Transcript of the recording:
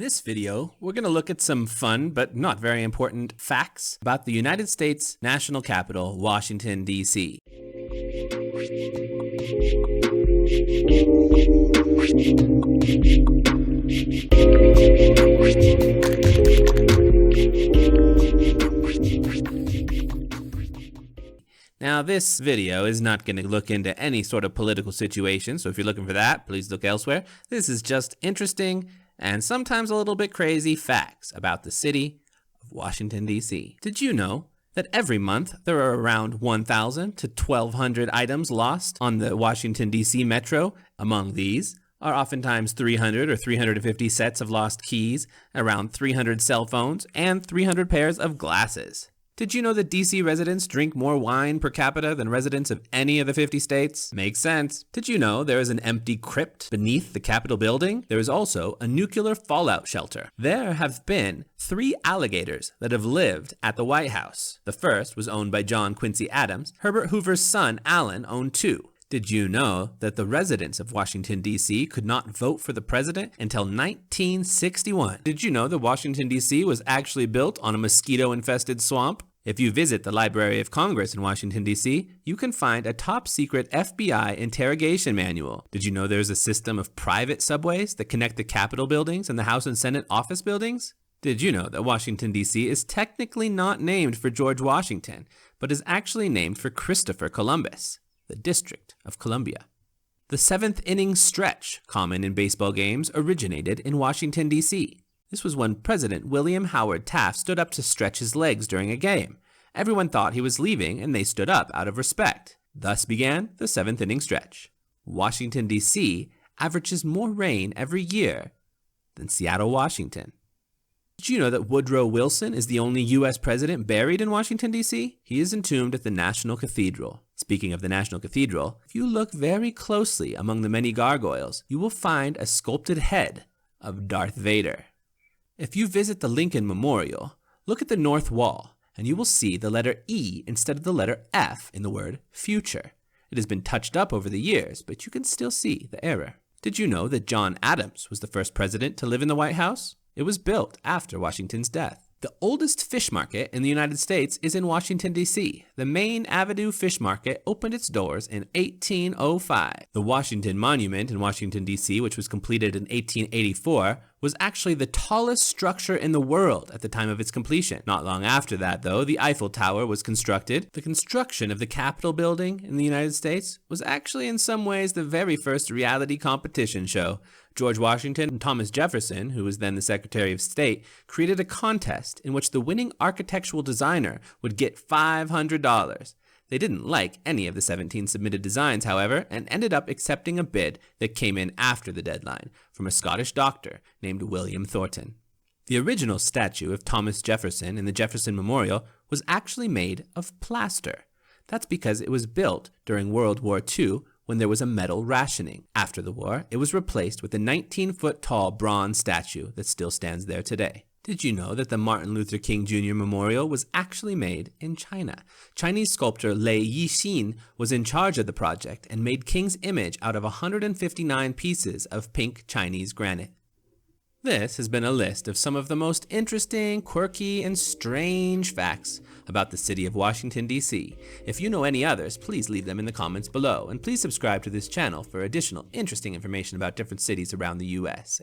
this video, we're going to look at some fun but not very important facts about the United States national capital, Washington, D.C. Now, this video is not going to look into any sort of political situation, so if you're looking for that, please look elsewhere. This is just interesting and sometimes a little bit crazy facts about the city of Washington, D.C. Did you know that every month there are around 1,000 to 1,200 items lost on the Washington, D.C. metro? Among these are oftentimes 300 or 350 sets of lost keys, around 300 cell phones, and 300 pairs of glasses. Did you know that DC residents drink more wine per capita than residents of any of the 50 states? Makes sense. Did you know there is an empty crypt beneath the Capitol building? There is also a nuclear fallout shelter. There have been 3 alligators that have lived at the White House. The first was owned by John Quincy Adams. Herbert Hoover's son, Allen, owned 2. Did you know that the residents of Washington, D.C. could not vote for the president until 1961? Did you know that Washington, D.C. was actually built on a mosquito-infested swamp? If you visit the Library of Congress in Washington, D.C., you can find a top-secret FBI interrogation manual. Did you know there's a system of private subways that connect the Capitol buildings and the House and Senate office buildings? Did you know that Washington, D.C. is technically not named for George Washington, but is actually named for Christopher Columbus, the District of Columbia? The 7th inning stretch, common in baseball games, originated in Washington, D.C. This was when President William Howard Taft stood up to stretch his legs during a game. Everyone thought he was leaving, and they stood up out of respect. Thus began the 7th inning stretch. Washington, D.C. averages more rain every year than Seattle, Washington. Did you know that Woodrow Wilson is the only U.S. president buried in Washington, D.C.? He is entombed at the National Cathedral. Speaking of the National Cathedral, if you look very closely among the many gargoyles, you will find a sculpted head of Darth Vader. If you visit the Lincoln Memorial, look at the north wall, and you will see the letter E instead of the letter F in the word future. It has been touched up over the years, but you can still see the error. Did you know that John Adams was the first president to live in the White House? It was built after Washington's death. The oldest fish market in the United States is in Washington, D.C. The Main Avenue Fish Market opened its doors in 1805. The Washington Monument in Washington, D.C., which was completed in 1884, was actually the tallest structure in the world at the time of its completion. Not long after that, though, the Eiffel Tower was constructed. The construction of the Capitol building in the United States was actually in some ways the very first reality competition show. George Washington and Thomas Jefferson, who was then the Secretary of State, created a contest in which the winning architectural designer would get $500. They didn't like any of the 17 submitted designs, however, and ended up accepting a bid that came in after the deadline from a Scottish doctor named William Thornton. The original statue of Thomas Jefferson in the Jefferson Memorial was actually made of plaster. That's because it was built during World War II when there was a metal rationing. After the war, it was replaced with a 19-foot-tall bronze statue that still stands there today. Did you know that the Martin Luther King Jr. Memorial was actually made in China? Chinese sculptor Lei Yixin was in charge of the project and made King's image out of 159 pieces of pink Chinese granite. This has been a list of some of the most interesting, quirky, and strange facts about the city of Washington, D.C. If you know any others, please leave them in the comments below, and please subscribe to this channel for additional interesting information about different cities around the U.S.